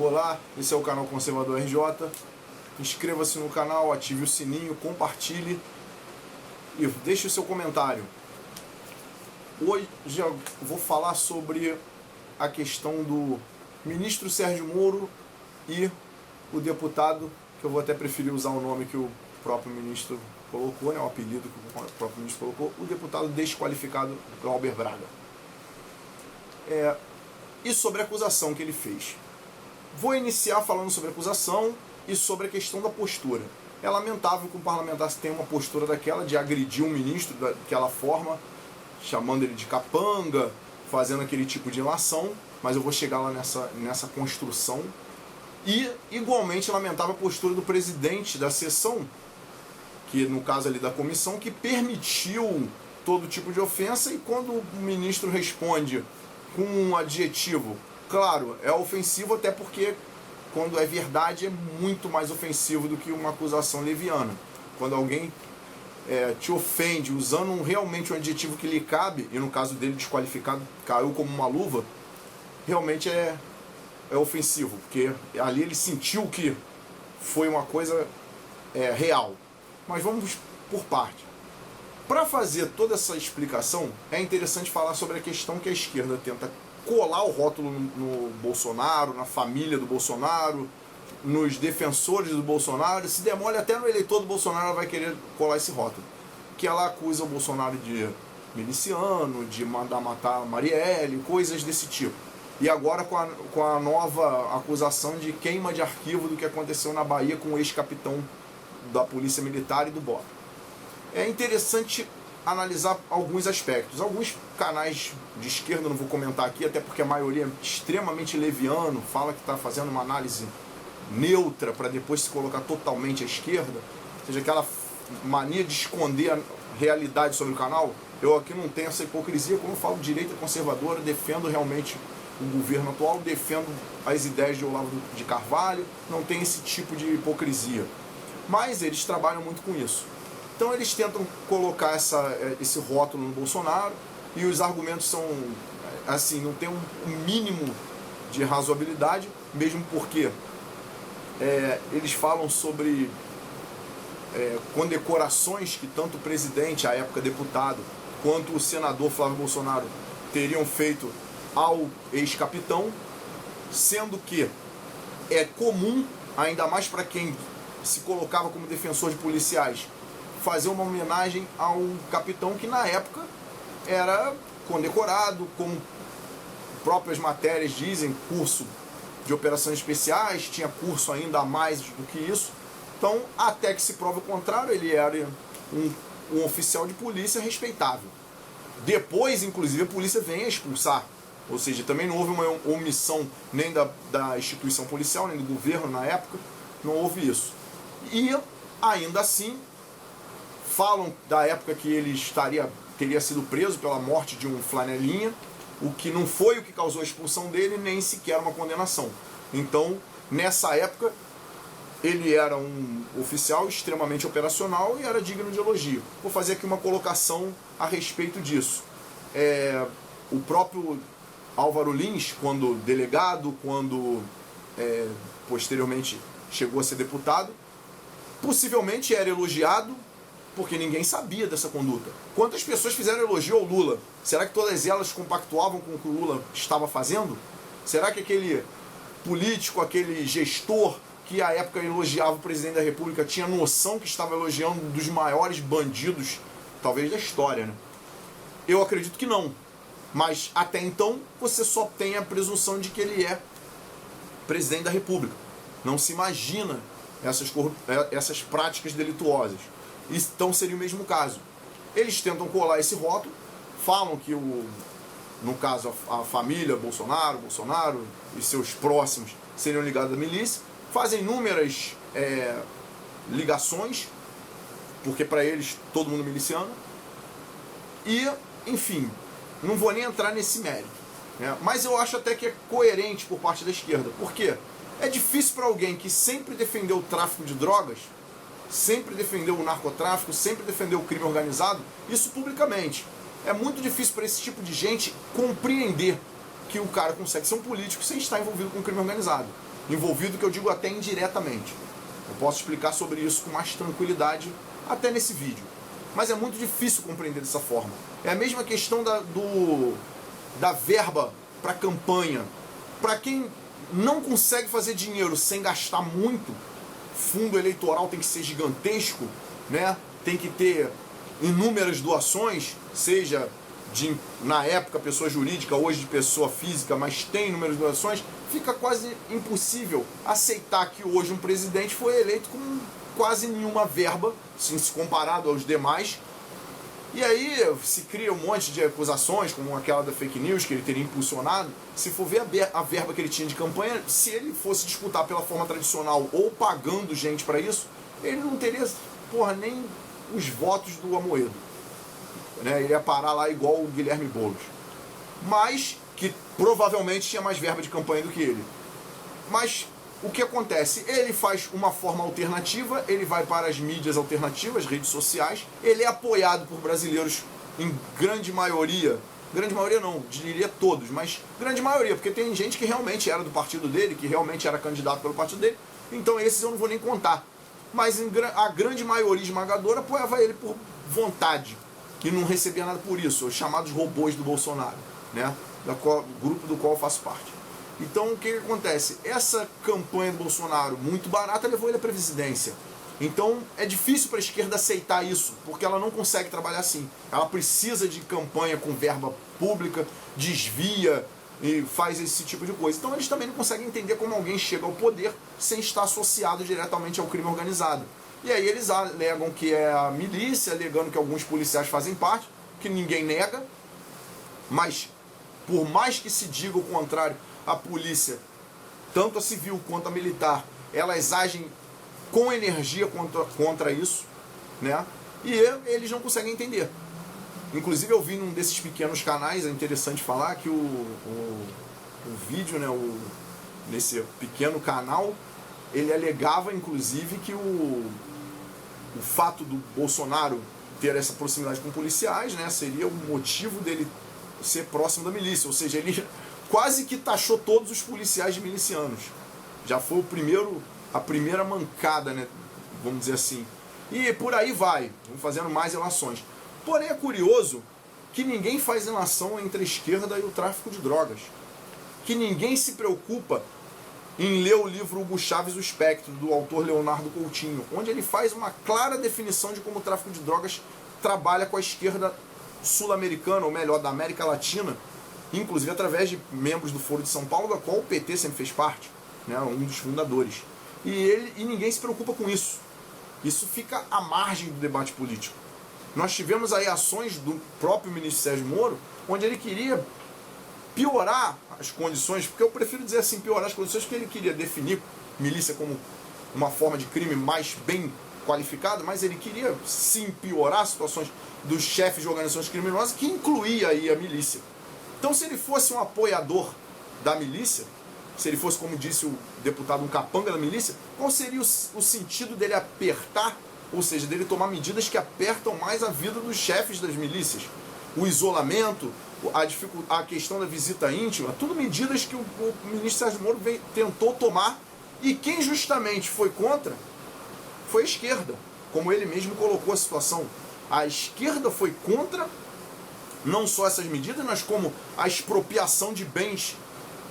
Olá, esse é o canal Conservador RJ. Inscreva-se no canal, ative o sininho, compartilhe e deixe o seu comentário. Hoje eu vou falar sobre a questão do ministro Sérgio Moro e o deputado, que eu vou até preferir usar o nome que o próprio ministro colocou, né, o apelido que o próprio ministro colocou, o deputado desqualificado Glauber Braga. E sobre a acusação que ele fez. Vou iniciar falando sobre a acusação e sobre a questão da postura. É lamentável que um parlamentar tenha uma postura daquela de agredir um ministro daquela forma, chamando ele de capanga, fazendo aquele tipo de ilação, mas eu vou chegar lá nessa construção. E, igualmente, lamentável a postura do presidente da sessão, que no caso ali da comissão, que permitiu todo tipo de ofensa, e quando o ministro responde com um adjetivo, claro, é ofensivo, até porque quando é verdade é muito mais ofensivo do que uma acusação leviana. Quando alguém te ofende usando realmente um adjetivo que lhe cabe, e no caso dele desqualificado, caiu como uma luva, realmente é ofensivo, porque ali ele sentiu que foi uma coisa real. Mas vamos por parte. Para fazer toda essa explicação, é interessante falar sobre a questão que a esquerda tenta colar o rótulo no Bolsonaro, na família do Bolsonaro, nos defensores do Bolsonaro. Se demole até no eleitor do Bolsonaro, ela vai querer colar esse rótulo. Que ela acusa o Bolsonaro de miliciano, de mandar matar a Marielle, coisas desse tipo. E agora com a nova acusação de queima de arquivo do que aconteceu na Bahia com o ex-capitão da Polícia Militar e do BOP. É interessante analisar alguns aspectos. Alguns canais de esquerda, não vou comentar aqui, até porque a maioria é extremamente leviano, fala que está fazendo uma análise neutra para depois se colocar totalmente à esquerda, ou seja, aquela mania de esconder a realidade sobre o canal. Eu aqui não tenho essa hipocrisia, como eu falo, direita conservadora, defendo realmente o governo atual, defendo as ideias de Olavo de Carvalho, não tem esse tipo de hipocrisia. Mas eles trabalham muito com isso. Então eles tentam colocar esse rótulo no Bolsonaro, e os argumentos são, assim, não tem um mínimo de razoabilidade, mesmo porque eles falam sobre condecorações que tanto o presidente, à época deputado, quanto o senador Flávio Bolsonaro teriam feito ao ex-capitão, sendo que é comum, ainda mais para quem se colocava como defensor de policiais, fazer uma homenagem ao capitão que na época era condecorado, como próprias matérias dizem, curso de operações especiais, tinha curso ainda a mais do que isso. Então, até que se prove o contrário, ele era um oficial de polícia respeitável. Depois, inclusive, a polícia vem a expulsar. Ou seja, também não houve uma omissão nem da instituição policial, nem do governo na época, não houve isso. E, ainda assim, falam da época que ele teria sido preso pela morte de um flanelinha, o que não foi o que causou a expulsão dele, nem sequer uma condenação. Então, nessa época, ele era um oficial extremamente operacional e era digno de elogio. Vou fazer aqui uma colocação a respeito disso. O próprio Álvaro Lins, quando delegado, quando posteriormente chegou a ser deputado, possivelmente era elogiado, porque ninguém sabia dessa conduta. Quantas pessoas fizeram elogio ao Lula? Será que todas elas compactuavam com o que o Lula estava fazendo? Será que aquele político, aquele gestor que à época elogiava o presidente da República tinha noção que estava elogiando um dos maiores bandidos, talvez da história, né? Eu acredito que não. Mas até então você só tem a presunção de que ele é presidente da República. Não se imagina essas práticas delituosas. Então seria o mesmo caso. Eles tentam colar esse rótulo, falam que, no caso, a família Bolsonaro e seus próximos seriam ligados à milícia, fazem inúmeras ligações, porque para eles todo mundo é miliciano, e, enfim, não vou nem entrar nesse mérito, né? Mas eu acho até que é coerente por parte da esquerda, porque é difícil para alguém que sempre defendeu o tráfico de drogas, sempre defendeu o narcotráfico, sempre defendeu o crime organizado, isso publicamente. É muito difícil para esse tipo de gente compreender que o cara consegue ser um político sem estar envolvido com o crime organizado. envolvido, que eu digo até indiretamente. Eu posso explicar sobre isso com mais tranquilidade até nesse vídeo. Mas é muito difícil compreender dessa forma. É a mesma questão da verba para campanha. Para quem não consegue fazer dinheiro sem gastar muito, fundo eleitoral tem que ser gigantesco, né? Tem que ter inúmeras doações, seja na época pessoa jurídica, hoje de pessoa física, mas tem inúmeras doações, fica quase impossível aceitar que hoje um presidente foi eleito com quase nenhuma verba, se comparado aos demais. E aí se cria um monte de acusações, como aquela da fake news, que ele teria impulsionado. Se for ver a verba que ele tinha de campanha, se ele fosse disputar pela forma tradicional ou pagando gente para isso, ele não teria, nem os votos do Amoedo. Né? Ele ia parar lá igual o Guilherme Boulos. Mas que provavelmente tinha mais verba de campanha do que ele. Mas o que acontece? Ele faz uma forma alternativa, ele vai para as mídias alternativas, redes sociais, ele é apoiado por brasileiros em grande maioria não, diria todos, mas grande maioria, porque tem gente que realmente era do partido dele, que realmente era candidato pelo partido dele, então esses eu não vou nem contar. Mas a grande maioria esmagadora apoiava ele por vontade, que não recebia nada por isso, os chamados robôs do Bolsonaro, né? Grupo do qual eu faço parte. Então o que acontece? Essa campanha do Bolsonaro muito barata levou ele à presidência. Então é difícil para a esquerda aceitar isso, porque ela não consegue trabalhar assim. Ela precisa de campanha com verba pública, desvia e faz esse tipo de coisa. Então eles também não conseguem entender como alguém chega ao poder sem estar associado diretamente ao crime organizado. E aí eles alegam que é a milícia, alegando que alguns policiais fazem parte, que ninguém nega, mas por mais que se diga o contrário, a polícia, tanto a civil quanto a militar, elas agem com energia contra isso, né? E eles não conseguem entender. Inclusive eu vi num desses pequenos canais, é interessante falar que o vídeo, né, nesse pequeno canal, ele alegava inclusive que o fato do Bolsonaro ter essa proximidade com policiais, né, seria o motivo dele ser próximo da milícia, ou seja, ele quase que taxou todos os policiais de milicianos. Já foi a primeira mancada, né? Vamos dizer assim. E por aí vai, vamos fazendo mais relações. Porém é curioso que ninguém faz relação entre a esquerda e o tráfico de drogas. Que ninguém se preocupa em ler o livro Hugo Chávez, o Espectro, do autor Leonardo Coutinho, onde ele faz uma clara definição de como o tráfico de drogas trabalha com a esquerda sul-americana, ou melhor, da América Latina, inclusive através de membros do Foro de São Paulo, da qual o PT sempre fez parte, né, um dos fundadores. E ninguém se preocupa com isso. Isso fica à margem do debate político. Nós tivemos aí ações do próprio ministro Sérgio Moro, onde ele queria piorar as condições, porque eu prefiro dizer assim, piorar as condições, porque ele queria definir milícia como uma forma de crime mais bem qualificada, mas ele queria sim piorar as situações dos chefes de organizações criminosas, que incluía aí a milícia. Então, se ele fosse um apoiador da milícia, se ele fosse, como disse o deputado, um capanga da milícia, qual seria o sentido dele apertar, ou seja, dele tomar medidas que apertam mais a vida dos chefes das milícias? O isolamento, a questão da visita íntima, tudo medidas que o ministro Sérgio Moro tentou tomar, e quem justamente foi contra foi a esquerda, como ele mesmo colocou a situação. A esquerda foi contra não só essas medidas, mas como a expropriação de bens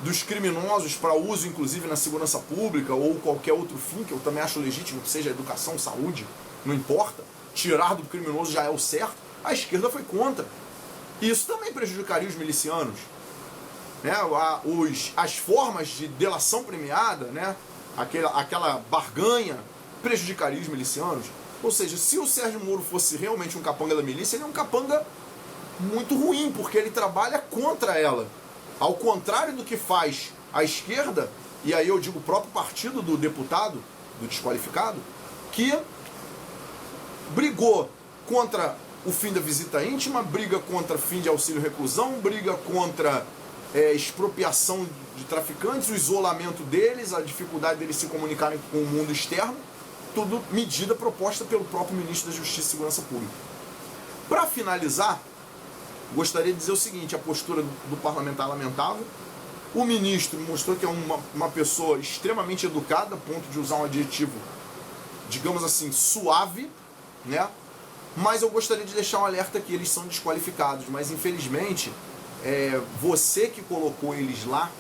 dos criminosos para uso, inclusive, na segurança pública ou qualquer outro fim, que eu também acho legítimo, que seja educação, saúde, não importa. Tirar do criminoso já é o certo. A esquerda foi contra. E isso também prejudicaria os milicianos. Né? As formas de delação premiada, né? aquela barganha, prejudicaria os milicianos. Ou seja, se o Sérgio Moro fosse realmente um capanga da milícia, ele é um capanga muito ruim, porque ele trabalha contra ela. Ao contrário do que faz a esquerda, e aí eu digo o próprio partido do deputado, do desqualificado, que brigou contra o fim da visita íntima, briga contra fim de auxílio-reclusão, briga contra expropriação de traficantes, o isolamento deles, a dificuldade deles se comunicarem com o mundo externo, tudo medida proposta pelo próprio ministro da Justiça e Segurança Pública. Para finalizar, gostaria de dizer o seguinte: a postura do parlamentar é lamentável, O ministro mostrou que é uma pessoa extremamente educada, a ponto de usar um adjetivo, digamos assim, suave, né? Mas eu gostaria de deixar um alerta que eles são desqualificados, mas infelizmente, você que colocou eles lá,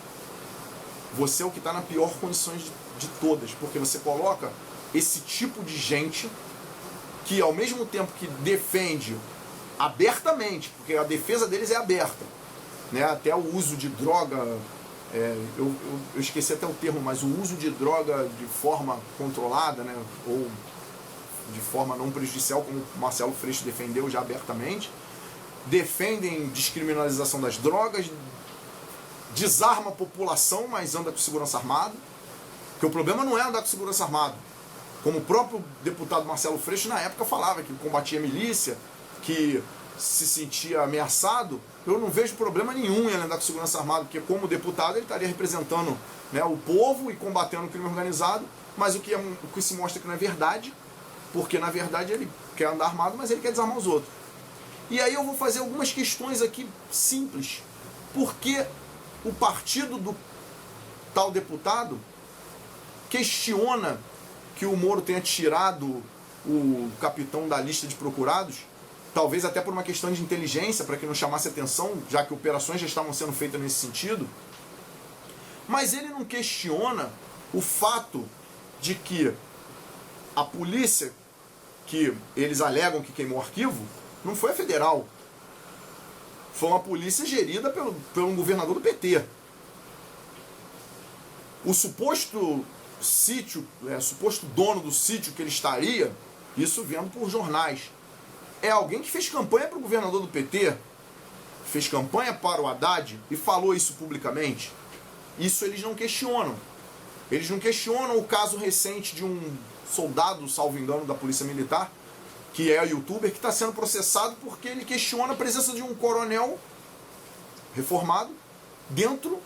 você é o que está na pior condições de todas, porque você coloca esse tipo de gente que ao mesmo tempo que defende abertamente, porque a defesa deles é aberta, né? Até o uso de droga, eu esqueci até o termo, mas o uso de droga de forma controlada, né? Ou de forma não prejudicial, como o Marcelo Freixo defendeu já abertamente, defendem descriminalização das drogas, desarma a população, mas anda com segurança armada, porque o problema não é andar com segurança armada, como o próprio deputado Marcelo Freixo na época falava, que combatia a milícia, que se sentia ameaçado. Eu não vejo problema nenhum em andar com segurança armada, porque como deputado ele estaria representando, né, o povo e combatendo o crime organizado, mas o que se mostra que não é verdade, porque na verdade ele quer andar armado, mas ele quer desarmar os outros. E aí eu vou fazer algumas questões aqui simples. Por que o partido do tal deputado questiona que o Moro tenha tirado o capitão da lista de procurados, talvez até por uma questão de inteligência, para que não chamasse atenção, já que operações já estavam sendo feitas nesse sentido. Mas ele não questiona o fato de que a polícia, que eles alegam que queimou o arquivo, não foi a federal. Foi uma polícia gerida pelo governador do PT. O suposto sítio, suposto dono do sítio que ele estaria, isso vendo por jornais, é alguém que fez campanha para o governador do PT, fez campanha para o Haddad e falou isso publicamente. Isso eles não questionam. Eles não questionam o caso recente de um soldado, salvo engano, da Polícia Militar, que é youtuber, que está sendo processado porque ele questiona a presença de um coronel reformado dentro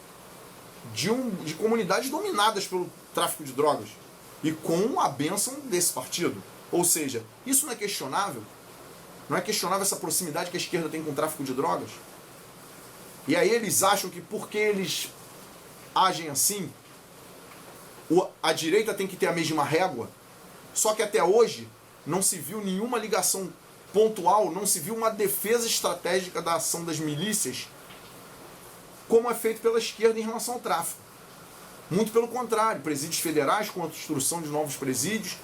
de comunidades dominadas pelo tráfico de drogas e com a bênção desse partido. Ou seja, isso não é questionável? Não é questionável essa proximidade que a esquerda tem com o tráfico de drogas? E aí eles acham que porque eles agem assim, a direita tem que ter a mesma régua? Só que até hoje não se viu nenhuma ligação pontual, não se viu uma defesa estratégica da ação das milícias, como é feito pela esquerda em relação ao tráfico. Muito pelo contrário, presídios federais, construção de novos presídios,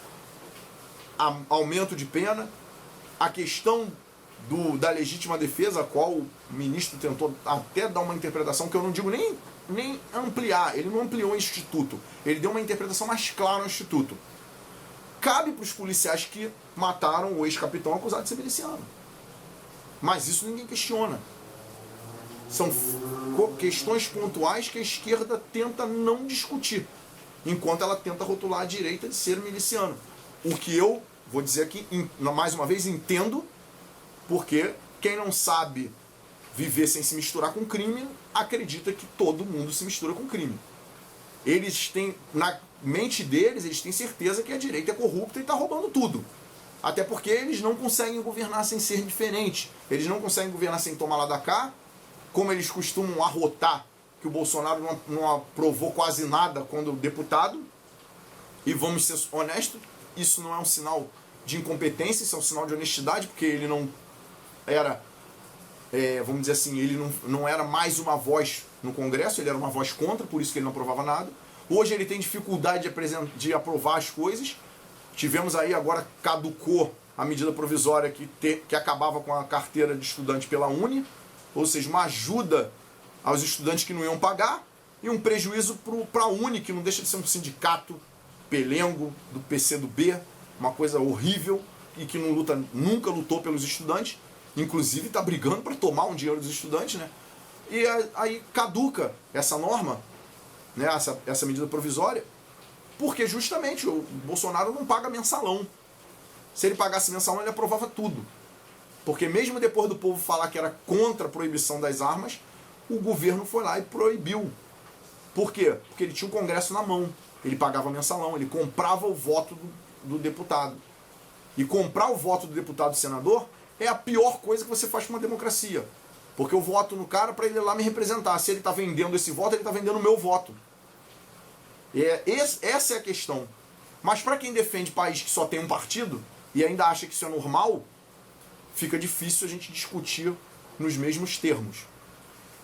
aumento de pena, a questão da legítima defesa, a qual o ministro tentou até dar uma interpretação que eu não digo nem ampliar, ele não ampliou o instituto, ele deu uma interpretação mais clara no instituto. Cabe para os policiais que mataram o ex-capitão acusado de ser miliciano. Mas isso ninguém questiona. São questões pontuais que a esquerda tenta não discutir, enquanto ela tenta rotular a direita de ser miliciano. O que eu, vou dizer aqui, mais uma vez, entendo, porque quem não sabe viver sem se misturar com crime, acredita que todo mundo se mistura com crime. Eles têm, na mente deles, eles têm certeza que a direita é corrupta e está roubando tudo. Até porque eles não conseguem governar sem ser diferente. Eles não conseguem governar sem tomar lá da cá, como eles costumam arrotar que o Bolsonaro não aprovou quase nada quando deputado. E vamos ser honestos, isso não é um sinal de incompetência, isso é um sinal de honestidade, porque ele não era, vamos dizer assim, ele não era mais uma voz no Congresso, ele era uma voz contra, por isso que ele não aprovava nada. Hoje ele tem dificuldade de aprovar as coisas. Tivemos aí, agora caducou a medida provisória que acabava com a carteira de estudante pela Uni, ou seja, uma ajuda aos estudantes que não iam pagar e um prejuízo para a Uni, que não deixa de ser um sindicato pelengo do PCdoB, uma coisa horrível e que nunca lutou pelos estudantes, inclusive está brigando para tomar um dinheiro dos estudantes, né? E aí caduca essa norma, né, essa medida provisória, porque justamente o Bolsonaro não paga mensalão. Se ele pagasse mensalão, ele aprovava tudo. Porque mesmo depois do povo falar que era contra a proibição das armas, o governo foi lá e proibiu. Por quê? Porque ele tinha o Congresso na mão. Ele pagava mensalão, ele comprava o voto do deputado. E comprar o voto do deputado e senador é a pior coisa que você faz para uma democracia. Porque eu voto no cara para ele ir lá me representar. Se ele está vendendo esse voto, ele está vendendo o meu voto. Essa é a questão. Mas para quem defende país que só tem um partido e ainda acha que isso é normal, fica difícil a gente discutir nos mesmos termos.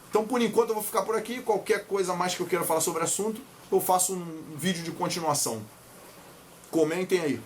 Então, por enquanto, eu vou ficar por aqui. Qualquer coisa mais que eu queira falar sobre o assunto, eu faço um vídeo de continuação. Comentem aí.